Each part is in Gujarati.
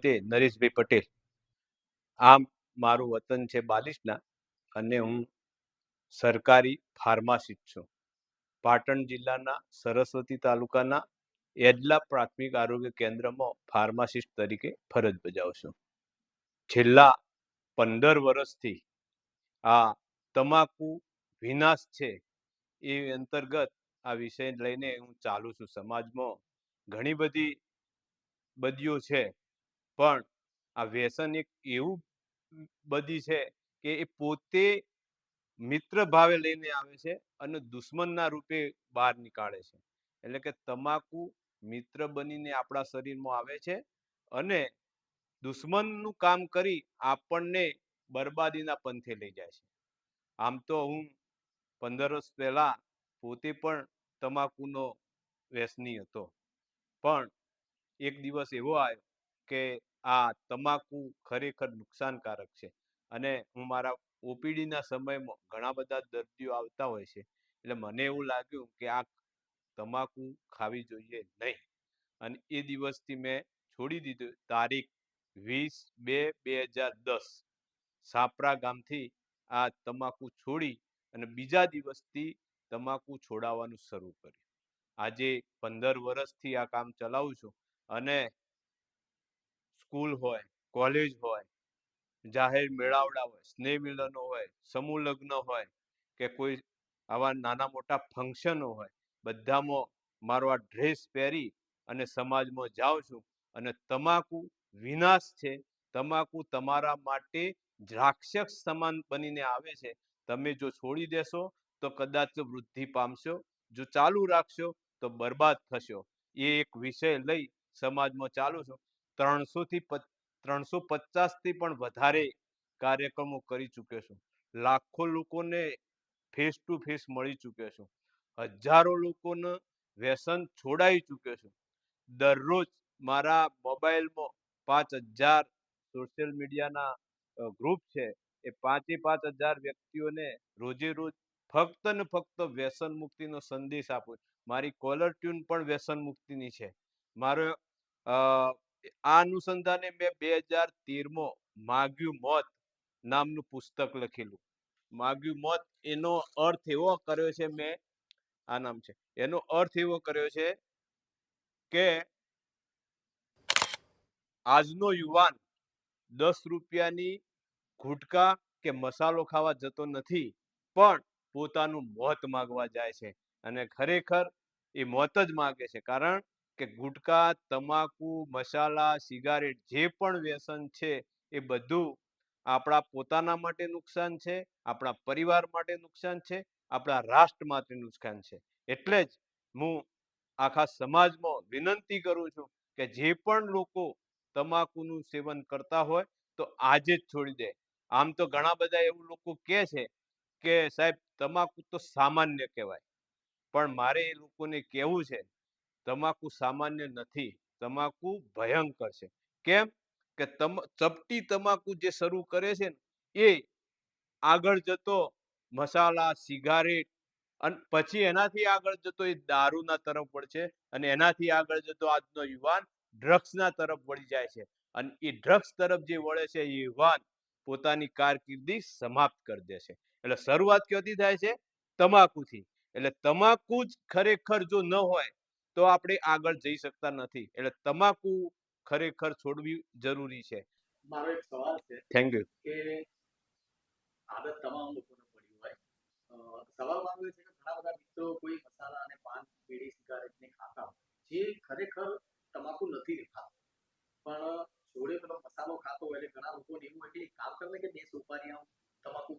વતે નરેશભાઈ પટેલ. આમ મારું વતન છે બાલિશના અને હું સરકારી ફાર્માસિસ્ટ છું. પાટણ જિલ્લાના સરસ્વતી તાલુકાના એડલા પ્રાથમિક આરોગ્ય કેન્દ્રમાં ફાર્માસિસ્ટ તરીકે ફરજ બજાવું છું. છેલ્લા 15 વર્ષથી આ તમાકુ વિનાશ છે એ અંતર્ગત આ વિષય લઈને હું ચાલુ છું. સમાજમાં ઘણી બધી બદીઓ છે, પણ આ વ્યસન એક એવું બદી છે કે એ પોતે મિત્ર ભાવે લઈને આવે છે અને દુશ્મનના રૂપે બહાર નીકાળે છે. એટલે કે તમાકુ મિત્ર બનીને આપણા શરીરમાં આવે છે અને દુશ્મનનું કામ કરી આપણને બરબાદીના પંથે લઈ જાય છે. આમ તો હું 15 વર્ષ પહેલા પોતે પણ તમાકુનો વ્યસની હતો, પણ એક દિવસ એવો આવ્યો કે આ તમાકુ ખરેખર નુકસાનકારક છે અને હું મારા ઓપીડીના સમયમાં ઘણા બધા દર્દીઓ આવતા હોય છે, એટલે મને એવું લાગ્યું કે આ તમાકુ ખાવી જોઈએ નહીં, અને એ દિવસથી મેં છોડી દીધું. તારીખ 20/2/2010 સાપરા ગામથી આ તમાકુ છોડી અને બીજા દિવસથી તમાકુ છોડાવવાનું શરૂ કર્યું. આજે 15 વર્ષથી આ કામ ચલાવું છું અને સ્કૂલ હોય, કોલેજ હોય, જાહેર મેળાવડા હોય, સ્નેહ મિલનો હોય, સમૂહ લગ્ન હોય કે કોઈ આવા નાના મોટા ફંક્શનો હોય, બધામાં મારો આ ડ્રેસ પહેરી અને સમાજમાં જાઉં છું. અને તમાકુ વિનાશ છે. તમાકુ તમારા માટે રાક્ષસ સમાન બનીને આવે છે. તમે જો છોડી દેશો તો કદાચ વૃદ્ધિ પામશો, જો ચાલુ રાખશો તો બરબાદ થશો. એ એક વિષય લઈ સમાજમાં ચાલુ છું. 350થી પણ વધારે કાર્યક્રમો કરી ચૂક્યો છું. લાખો લોકોને ફેસ ટુ ફેસ મળી ચૂક્યો છું. હજારો લોકોને વ્યસન છોડાવી ચૂક્યો છું. દરરોજ મારા મોબાઈલમાં 5000 સોશિયલ મીડિયાના ગ્રુપ છે. એ 5000 વ્યક્તિઓને રોજે રોજ ફક્ત ને ફક્ત વ્યસન મુક્તિનો સંદેશ આપું. મારી કોલર ટ્યુન પણ વ્યસન મુક્તિની છે. મારો આ અનુસંધાને મેં 2013માં માગ્યું મોત નામનું પુસ્તક લખેલું. માગ્યું મોત એનો અર્થ એવો કર્યો છે, મેં આ નામ છે, એનો અર્થ એવો કર્યો છે કે આજનો યુવાન 10 રૂપિયાની ગુટકા કે મસાલો ખાવા જતો નથી, પણ પોતાનું મોત માગવા જાય છે. અને ખરેખર એ મોત જ માગે છે, કારણ કે ગુટકા, તમાકુ, મસાલા, સિગારેટ જે પણ વ્યસન છે એ બધું આપણા પોતાના માટે નુકસાન છે, આપણા પરિવાર માટે નુકસાન છે, આપણા રાષ્ટ્ર માટે નુકસાન છે. એટલે જ હું આખા સમાજમાં વિનંતી કરું છું કે જે પણ લોકો તમાકુનું સેવન કરતા હોય તો આજે જ છોડી દે. આમ તો ઘણા બધા એવું લોકો કહે છે કે સાહેબ તમાકુ તો સામાન્ય કહેવાય, પણ મારે એ લોકોને કહેવું છે તમાકુ સામાન્ય નથી, તમાકુ ભયંકર છે. કેમ કે ચપટી તમાકુ જે શરૂ કરે છે ને એ આગળ જતો મસાલા, સિગારેટ અને પછી એનાથી આગળ જતો એ દારૂના તરફ વળશે, અને એનાથી આગળ જતો આજનો યુવાન ડ્રગ્સના તરફ વળી જાય છે. અને એ ડ્રગ્સ તરફ જે વળે છે એ યુવાન પોતાની કારકિર્દી સમાપ્ત કરી દે છે. એટલે શરૂઆત ક્યાંથી થાય છે? તમાકુથી. એટલે તમાકુ જ ખરેખર જો ન હોય તો આપણે આગળ જઈ શકતા નથી. એટલે તમાકુ ખરેખર છોડવી જરૂરી છે. મારો એક સવાલ છે થેન્ક યુ. કે આદત તમામ લોકોને પડી હોય. સવાલ મારો એ છે કે ઘણા બધા મિત્રો કોઈ મસાલા અને પાન, બીડી, સિગારેટ ને ખાતા હોય, જે ખરેખર તમાકુ નથી ખાતા, પણ જોડે પેલો મસાલો ખાતો હોય એટલે ઘણા લોકોને એવું હોય કે કામ કરે કે 2 સોપારી આમ તમાકુ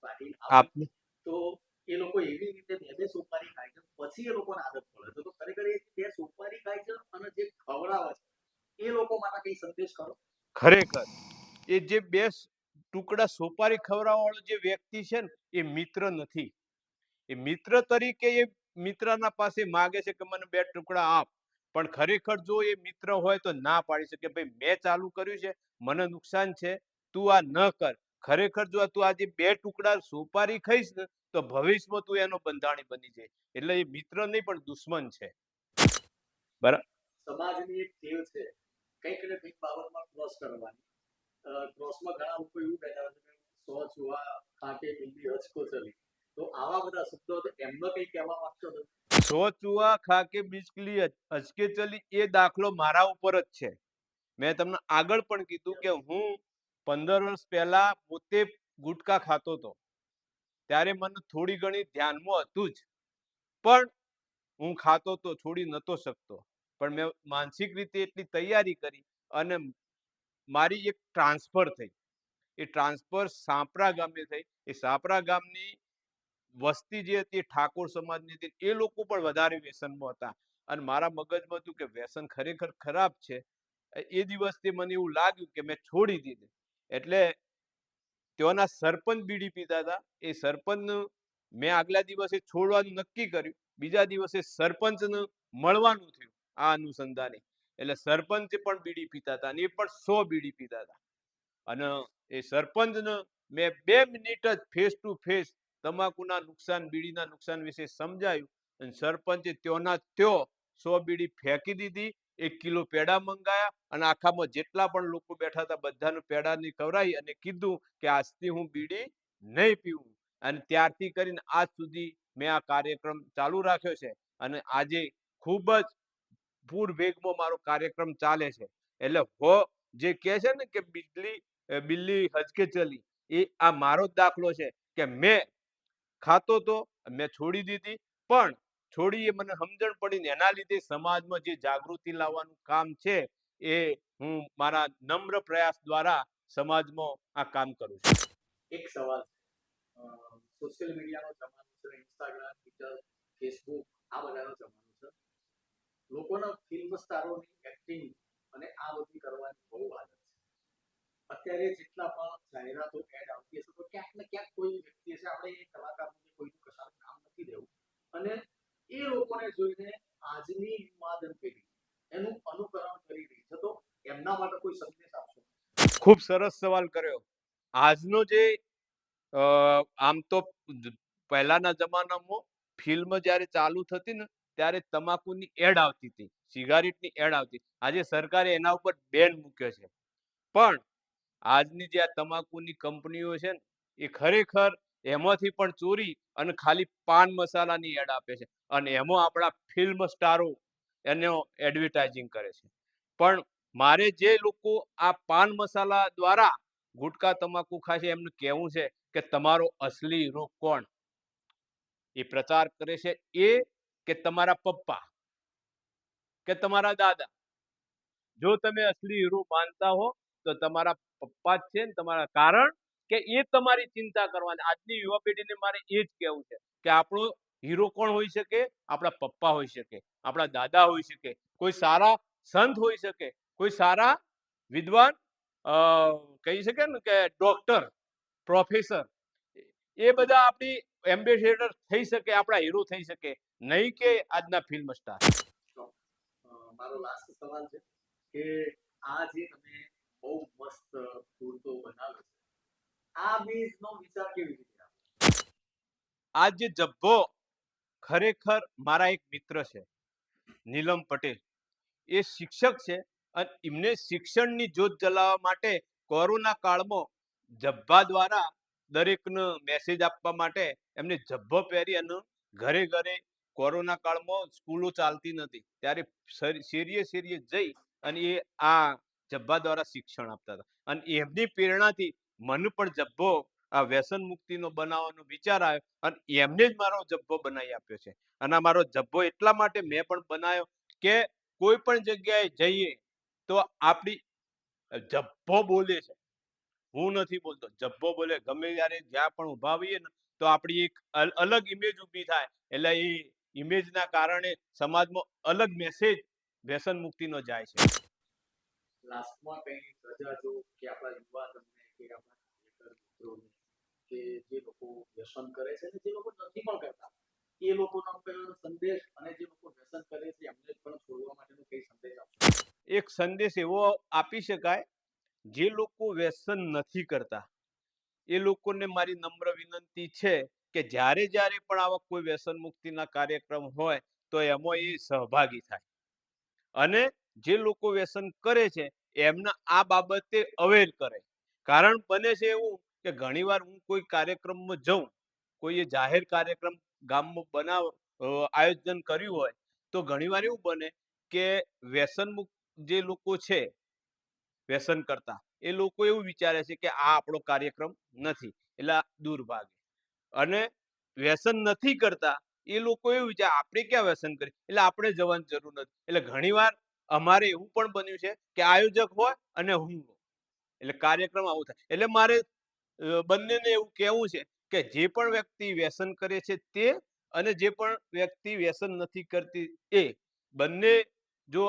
કાઢીને આપે, તો એ લોકો એવી રીતે 2 સોપારી ખાય છે, પછી એ લોકોને આદત પડે છે. તો ખરેખર એ 2 સોપારી ખાય છે અને જે ખવડાવે છે એ લોકો માટે કઈ સંદેશ કરો? ખરેખર એ જે 2 ટુકડા સોપારી ખવડાવવાળો જે વ્યક્તિ છે ને એ મિત્ર નથી. એ મિત્ર તરીકે એ મિત્રના પાસે માગે છે કે મને 2 ટુકડા આપ, પણ ખરેખર જો એ મિત્ર હોય તો ના પાડી શકે, ભાઈ મેં ચાલુ કર્યું છે, મને નુકસાન છે, તું આ ન કર. ખરેખર જો તું આજે 2 ટુકડા સોપારી ખાઈશ ને તો ભવિષ્યમાં તું એનો બંધાણી બની જાય. એટલે એ મિત્ર નહીં પણ દુશ્મન છે. બરાબર. સમાજની એક ટેવ છે કંઈક ને કંઈક બાબતમાં ક્રોસ કરવાની. ક્રોસમાં ઘણા લોકો એવું કહેતા હોય છે કે સો ચૂહા ખાકે બિલ્લી હચકો ચલી. તો આવા બધા શબ્દો તો એમનો કંઈ કહેવા માંગતો હતો. સો ચૂહા ખા કે બિસ્કલી હચકે ચલી એ દાખલો મારા ઉપર જ છે. મેં તમને આગળ પણ કીધું કે હું 15 વર્ષ પહેલા પોતે ગુટકા ખાતો હતો. ત્યારે મને થોડી ઘણી ધ્યાનમાં હતું જ, પણ હું ખાતો તો છોડી નતો શકતો. પણ મેં માનસિક રીતે એટલી તૈયારી કરી અને મારી એક ટ્રાન્સફર થઈ. એ ટ્રાન્સફર સાંપરા ગામે થઈ. એ સાંપરા ગામની વસ્તી જે હતી એ ઠાકોર સમાજની હતી. એ લોકો પણ વધારે વ્યસનમાં હતા અને મારા મગજમાં હતું કે વ્યસન ખરેખર ખરાબ છે. એ દિવસથી મને એવું લાગ્યું કે મેં છોડી દીધું. એટલે ત્યાંના સરપંચ બીડી પીતા હતા. એ સરપંચ મેં આગલા દિવસે છોડવાનું નક્કી કર્યું. બીજા દિવસે સરપંચને મળવાનું થયું આ અનુસંધાને. એટલે સરપંચે પણ બીડી પીતા હતા અને એ પણ 100 બીડી પીતા હતા. અને એ સરપંચને મેં 2 મિનિટ જ ફેસ ટુ ફેસ તમાકુના નુકસાન, બીડીના નુકસાન વિશે સમજાયું અને સરપંચે ત્યોંના ત્યો 100 બીડી ફેંકી દીધી. 1 કિલો પેડા મંગાયા અને આખામાં જેટલા પણ લોકો બેઠા હતા બધાને પેડાની ખવડાવી અને કીધું કે આજથી હું બીડી નહીં પીવું. અને ત્યારથી કરીને આજ સુધી મેં આ કાર્યક્રમ ચાલુ રાખ્યો છે અને આજે ખૂબ જ પૂર વેગમાં મારો કાર્યક્રમ ચાલે છે. એટલે જે કહે છે ને કે બિલ્લી હચકે ચલી, એ આ મારો જ દાખલો છે કે મેં ખાતો તો, મેં છોડી દીધી, પણ છોડી એ મને સમજણ પડી ને એના લીધે સમાજમાં જે જાગૃતિ લાવવાનું કામ છે એ હું મારા નમ્ર પ્રયાસ દ્વારા સમાજમાં આ કામ કરું છું. એક સવાલ છે. સોશિયલ મીડિયાનો જમાનો છે. ઇન્સ્ટાગ્રામ, ટ્વિટર, ફેસબુક આ બધાનો જમાનો છે. લોકોના ફિલ્મ સ્ટારોની એક્ટિંગ અને આ બધી કરવાની બહુ આદત છે. અત્યારે જેટલા પણ જાહેરાતો એડ આવતી હશે તો ક્યાંક ને ક્યાંક કોઈ વ્યક્તિ હશે, આપણે એ કલાકારનું કોઈનું કશાનું નામ નથી દેવું, અને એ લોકોને જોઈને આજની યુવાધન પેઢી એનું અનુકરણ કરી રહી છે. તો એમના માટે કોઈ સંદેશ આપશો? ખૂબ સરસ સવાલ કર્યો. આજનો જે આમ તો પહેલાના જમાનામાં ફિલ્મ જ્યારે ચાલુ થતી ને ત્યારે તમાકુની એડ આવતી હતી, સિગારેટની એડ આવતી. આજે સરકારે એના ઉપર બેન મૂક્યો છે. પણ આજની જે આ તમાકુની કંપનીઓ છે ને એ ખરેખર એમાંથી પણ ચોરી અને ખાલી પાન મસાલાની એડ આપે છે અને એમાં આપણા ફિલ્મ સ્ટારો એનો એડવર્ટાઇઝિંગ કરે છે. પણ મારે જે લોકો આ પાન મસાલા દ્વારા ગુટકા તમાકુ ખાય છે એમને કહેવું છે કે તમારો અસલી હીરો કોણ? એ પ્રચાર કરે છે એ કે તમારા પપ્પા કે તમારા દાદા? જો તમે અસલી હીરો માનતા હો તો તમારા પપ્પા જ છે ને તમારા, કારણ કે એ તમારી ચિંતા કરવાની. આજની યુવા પેઢીને મારે એ જ કહેવું છે કે આપણો હીરો કોણ હોઈ શકે? આપણા પપ્પા હોઈ શકે, આપણા દાદા હોઈ શકે, કોઈ સારા સંત હોઈ શકે, કોઈ સારા વિદ્વાન કહી શકે ને કે ડોક્ટર, પ્રોફેસર, એ બધા આપણી એમ્બેસેડર થઈ શકે, આપણા હીરો થઈ શકે, નહીં કે આજના ફિલ્મ સ્ટાર. મારો લાસ્ટ સવાલ છે કે આ જે તમે બહુ મસ્ત કુર્તો બનાવ્યો છે, આ બેઝનો વિચાર કેવી રીતે આવ્યો? આ જે જબ્બો ખરેખર મારા એક મિત્ર છે નીલમ પટેલ. એ શિક્ષક છે અને એમને શિક્ષણની જ્યોત જલાવવા માટે કોરોના કાળમાં જબ્બા દ્વારા દરેકને મેસેજ આપવા માટે એમને જબ્બો પહેરી અને ઘરે ઘરે કોરોના કાળમાં સ્કૂલો ચાલતી નથી ત્યારે શેરીએ જઈ અને એ આ જબ્બા દ્વારા શિક્ષણ આપતા હતા. અને એમની પ્રેરણાથી મને પણ જબ્બો આ વ્યસન મુક્તિનો બનાવવાનો વિચાર આવ્યો અને એમને જ મારો જબ્બો બનાવી આપ્યો છે. અને આ મારો જબ્બો એટલા માટે મેં પણ બનાવ્યો કે કોઈ પણ જગ્યાએ જઈએ તો આપણી જબ્બો બોલે છે, હું નથી બોલતો, જબ્બો બોલે. ગમે ત્યારે જ્યાં પણ ઉભા હોઈએ ને તો આપણી એક અલગ ઇમેજ ઊભી થાય. એટલે એ ઇમેજના કારણે સમાજમાં અલગ મેસેજ વ્યસન મુક્તિનો જાય છે. લાસ્ટમાં કંઈ રજા જો કે આપણા યુવાધનને કે આપણા મિત્રોને કે જે લોકો વ્યસન કરે છે અને જે લોકો નથી પણ કરતા એ લોકોનો કયો સંદેશ, અને જે લોકો વ્યસન કરે છે એમને પણ છોડવા માટેનો કઈ સંદેશ આપશો? એક સંદેશ એવો આપી શકાય, જે લોકો વ્યસન નથી કરતા એ લોકોને મારી નમ્ર વિનંતી છે કે જ્યારે જ્યારે પણ આવા કોઈ વ્યસન મુક્તિના કાર્યક્રમ હોય તો એમાં એ સહભાગી થાય અને જે લોકો વ્યસન કરે છે એમના આ બાબતે અવેર કરે. કારણ બને છે એવું કે ઘણીવાર હું કોઈ કાર્યક્રમમાં જઉં, કોઈએ જાહેર કાર્યક્રમ ગામમાં આયોજન કર્યું હોય, તો ઘણીવાર એવું બને કે વ્યસન મુક્ત જે લોકો છે વ્યસન કરતા, એ લોકો એવું વિચારે છે કે આ આપણો કાર્યક્રમ નથી, એટલે આ દૂર ભાગે. અને વ્યસન નથી કરતા એ લોકો એવું વિચારે આપણે ક્યાં વ્યસન કરીએ, એટલે આપણે જવાની જરૂર નથી. એટલે ઘણીવાર અમારે એવું પણ બન્યું છે કે આયોજક હોય અને હું હોઉં. એટલે કાર્યક્રમ આવું થાય. એટલે મારે બંનેને એવું કહેવું છે કે જે પણ વ્યક્તિ વ્યસન કરે છે તે, અને જે પણ વ્યક્તિ વ્યસન નથી કરતી એ, બંને જો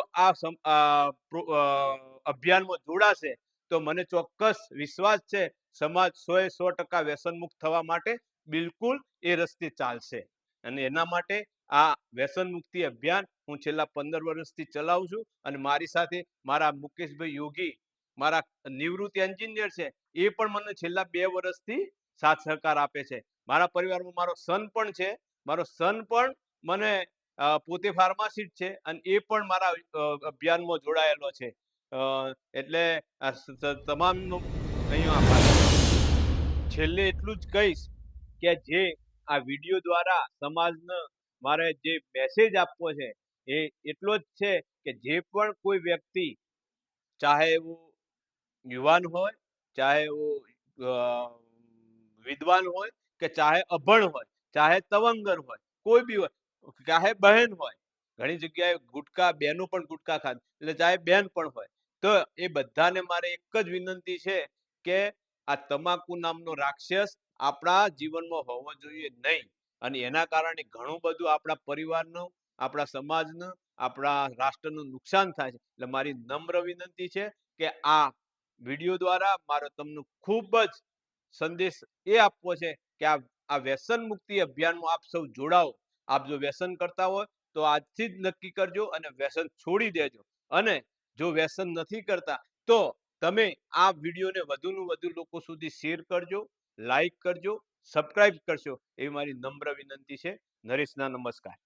અભિયાનમાં જોડાશે તો મને ચોક્કસ વિશ્વાસ છે સમાજ 100% વ્યસન મુક્ત થવા માટે બિલકુલ એ રસ્તે ચાલશે. અને એના માટે આ વ્યસન મુક્તિ અભિયાન હું છેલ્લા 15 વર્ષથી ચલાવું છું. અને મારી સાથે મારા મુકેશભાઈ યોગી, મારા નિવૃત્ત એન્જિનિયર છે, એ પણ મને છેલ્લા 2 વર્ષથી સાથ સહકાર આપે છે. મારા પરિવારમાં મારો સન પણ છે. મારો સન પણ મને પોતે ફાર્માસિસ્ટ છે અને એ પણ મારા અભિયાનમાં જોડાયેલો છે. એટલે તમામનો અહીંયા આભાર માનું છું. છેલ્લે એટલું જ કહીશ કે જે આ વિડીયો દ્વારા સમાજને મારે જે મેસેજ આપવો છે એ એટલો જ છે કે જે પણ કોઈ વ્યક્તિ, ચાહે એવું યુવાન હોય, ચાહે वो વિદ્વાન હોય, કે ચાહે અભણ હોય, ચાહે તવંગર હોય, કોઈ બી હોય, ચાહે બહેન હોય. ઘણી જગ્યાએ ગુટકા બહેનો પણ ગુટકા ખાય, એટલે ચાહે બેન પણ હોય, તો એ બધાને મારે એક જ વિનંતી છે કે આ તમાકુ નામનો રાક્ષસ આપણા જીવનમાં હોવો જોઈએ નહીં. અને એના કારણે ઘણું બધું આપણા પરિવારનું, આપણા સમાજનું, આપણા રાષ્ટ્રનું નુકસાન થાય છે. એટલે મારી નમ્ર વિનંતી છે કે આ વિડીયો દ્વારા મારો તમને ખૂબ જ સંદેશ એ આપવો છે કે આ વ્યસન મુક્તિ અભિયાનમાં આપ સૌ જોડાઓ. આપ જો વ્યસન કરતા હોય તો આજથી જ નક્કી કરજો અને વ્યસન છોડી દેજો. અને જો વ્યસન નથી કરતા તો તમે આ વિડીયોને વધુને વધુ લોકો સુધી શેર કરજો, લાઈક કરજો, સબસ્ક્રાઇબ કરશો, એવી મારી નમ્ર વિનંતી છે. નરેશના નમસ્કાર.